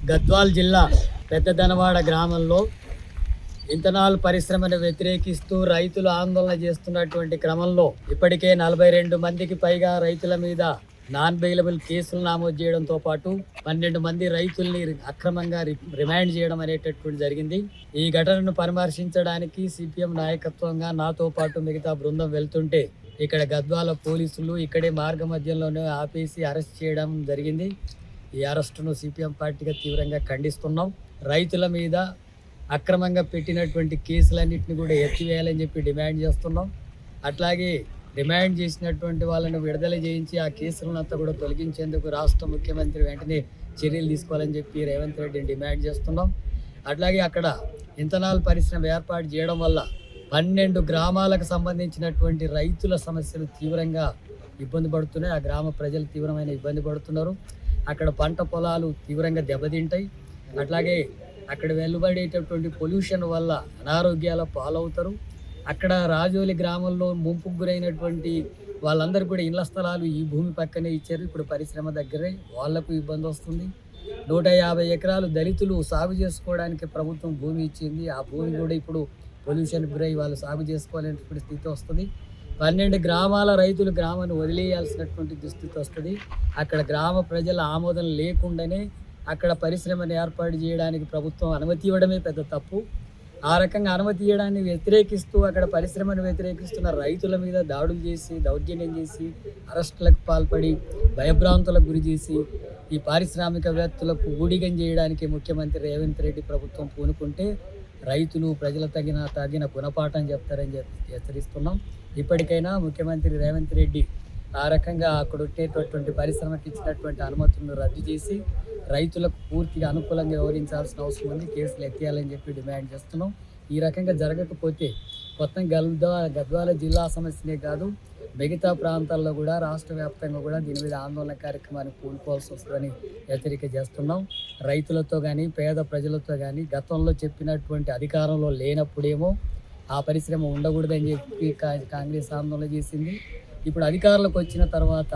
గద్వాల్ జిల్లా పెద్దదనవాడ గ్రామంలో ఇంథనాల్ పరిశ్రమను వ్యతిరేకిస్తూ రైతులు ఆందోళన చేస్తున్నటువంటి క్రమంలో ఇప్పటికే 42 మందికి పైగా రైతుల మీద నాన్ బెయిలబుల్ కేసులు నమోదు చేయడంతో పాటు 12 మంది రైతుల్ని అక్రమంగా రిమాండ్ చేయడం అనేటటువంటి జరిగింది. ఈ ఘటనను పరామర్శించడానికి సిపిఎం నాయకత్వంగా నాతో పాటు మిగతా బృందం వెళ్తుంటే ఇక్కడ గద్వాల పోలీసులు ఇక్కడే మార్గ మధ్యంలోనే ఆపేసి అరెస్ట్ చేయడం జరిగింది. ఈ అరెస్టును సిపిఎం పార్టీగా తీవ్రంగా ఖండిస్తున్నాం. రైతుల మీద అక్రమంగా పెట్టినటువంటి కేసులన్నింటినీ కూడా ఎత్తివేయాలని చెప్పి డిమాండ్ చేస్తున్నాం. అట్లాగే డిమాండ్ చేసినటువంటి వాళ్ళని విడుదల చేయించి ఆ కేసులంతా కూడా తొలగించేందుకు రాష్ట్ర ముఖ్యమంత్రి వెంటనే చర్యలు తీసుకోవాలని చెప్పి రేవంత్ రెడ్డిని డిమాండ్ చేస్తున్నాం. అట్లాగే అక్కడ ఇంథనాల్ పరిశ్రమ ఏర్పాటు చేయడం వల్ల 12 గ్రామాలకు సంబంధించినటువంటి రైతుల సమస్యలు తీవ్రంగా ఇబ్బంది పడుతున్నాయి. ఆ గ్రామ ప్రజలు తీవ్రమైన ఇబ్బంది పడుతున్నారు. అక్కడ పంట పొలాలు తీవ్రంగా దెబ్బతింటాయి. అట్లాగే అక్కడ వెలువడేటటువంటి పొల్యూషన్ వల్ల అనారోగ్యాల పాలవుతారు. అక్కడ రాజోలి గ్రామంలో ముంపుకు గురైనటువంటి వాళ్ళందరూ కూడా ఇళ్ల స్థలాలు ఈ భూమి పక్కనే ఇచ్చారు. ఇప్పుడు పరిశ్రమ దగ్గరే వాళ్లకు ఇబ్బంది వస్తుంది. 150 ఎకరాలు దళితులు సాగు చేసుకోవడానికి ప్రభుత్వం భూమి ఇచ్చింది. ఆ భూమి కూడా ఇప్పుడు పొల్యూషన్ గురై వాళ్ళు సాగు చేసుకోవాలనేటువంటి స్థితి వస్తుంది. 12 గ్రామాల రైతులు గ్రామాన్ని వదిలేయాల్సినటువంటి దుస్థితి వస్తుంది. అక్కడ గ్రామ ప్రజల ఆమోదం లేకుండానే అక్కడ పరిశ్రమను ఏర్పాటు చేయడానికి ప్రభుత్వం అనుమతి ఇవ్వడమే పెద్ద తప్పు. ఆ రకంగా అనుమతి ఇవ్వడాన్ని వ్యతిరేకిస్తూ అక్కడ పరిశ్రమను వ్యతిరేకిస్తున్న రైతుల మీద దాడులు చేసి దౌర్జన్యం చేసి అరెస్టులకు పాల్పడి భయభ్రాంతులకు గురి చేసి ఈ పారిశ్రామికవేత్తలకు ఊడిగం చేయడానికి ముఖ్యమంత్రి రేవంత్ రెడ్డి ప్రభుత్వం పూనుకుంటే రైతులు ప్రజలు తగిన గుణపాఠం చెప్తారని చెప్పి హెచ్చరిస్తున్నాం. ఇప్పటికైనా ముఖ్యమంత్రి రేవంత్ రెడ్డి ఆ రకంగా అక్కడ ఉండేటటువంటి పరిశ్రమకి ఇచ్చినటువంటి అనుమతులను రద్దు చేసి రైతులకు పూర్తిగా అనుకూలంగా వ్యవహరించాల్సిన అవసరం ఉంది. కేసులు ఎత్తేయాలని చెప్పి డిమాండ్ చేస్తున్నాం. ఈ రకంగా జరగకపోతే మొత్తం గద్వాల జిల్లా సమస్యనే కాదు, మిగతా ప్రాంతాల్లో కూడా రాష్ట్ర వ్యాప్తంగా కూడా దీని మీద ఆందోళన కార్యక్రమాన్ని పూనుకోవాల్సి వస్తుందని హెచ్చరిక చేస్తున్నాం. రైతులతో కానీ పేద ప్రజలతో కానీ గతంలో చెప్పినటువంటి అధికారంలో లేనప్పుడేమో ఆ పరిశ్రమ ఉండకూడదని చెప్పి కాంగ్రెస్ ఆందోళన చేసింది. ఇప్పుడు అధికారంలోకి వచ్చిన తర్వాత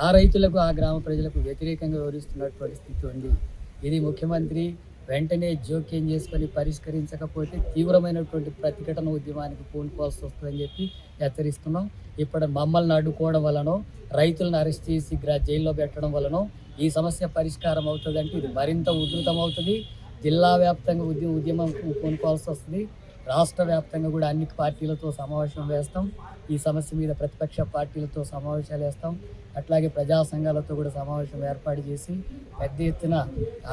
ఆ రైతులకు ఆ గ్రామ ప్రజలకు వ్యతిరేకంగా వివరిస్తున్నటువంటి స్థితి ఉంది. ఇది ముఖ్యమంత్రి వెంటనే జోక్యం చేసుకొని పరిష్కరించకపోతే తీవ్రమైనటువంటి ప్రతిఘటన ఉద్యమానికి పూనుకోవాల్సి వస్తుందని చెప్పి హెచ్చరిస్తున్నాం. ఇప్పుడు మమ్మల్ని అడ్డుకోవడం వలనో రైతులను అరెస్ట్ చేసి జైల్లో పెట్టడం వలనో ఈ సమస్య పరిష్కారం అవుతుందంటే ఇది మరింత ఉధృతం అవుతుంది. జిల్లా వ్యాప్తంగా ఉద్యమం పూనుకోవాల్సి వస్తుంది. రాష్ట్ర వ్యాప్తంగా కూడా అన్ని పార్టీలతో సమావేశం వేస్తాం. ఈ సమస్య మీద ప్రతిపక్ష పార్టీలతో సమావేశాలు వేస్తాం. అట్లాగే ప్రజా సంఘాలతో కూడా సమావేశం ఏర్పాటు చేసి పెద్ద ఎత్తున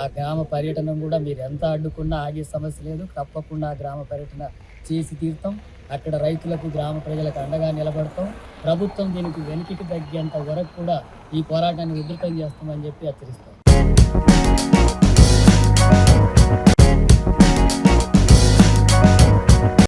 ఆ గ్రామ పర్యటన కూడా మీరు ఎంత అడ్డుకున్నా ఆగే సమస్య లేదు. తప్పకుండా ఆ గ్రామ పర్యటన చేసి తీరుతాం. అక్కడ రైతులకు గ్రామ ప్రజలకు అండగా నిలబడతాం. ప్రభుత్వం దీనికి వెనుకకి తగ్గేంత వరకు కూడా ఈ పోరాటాన్ని ఉధృతం చేస్తామని చెప్పి హెచ్చరిస్తాం.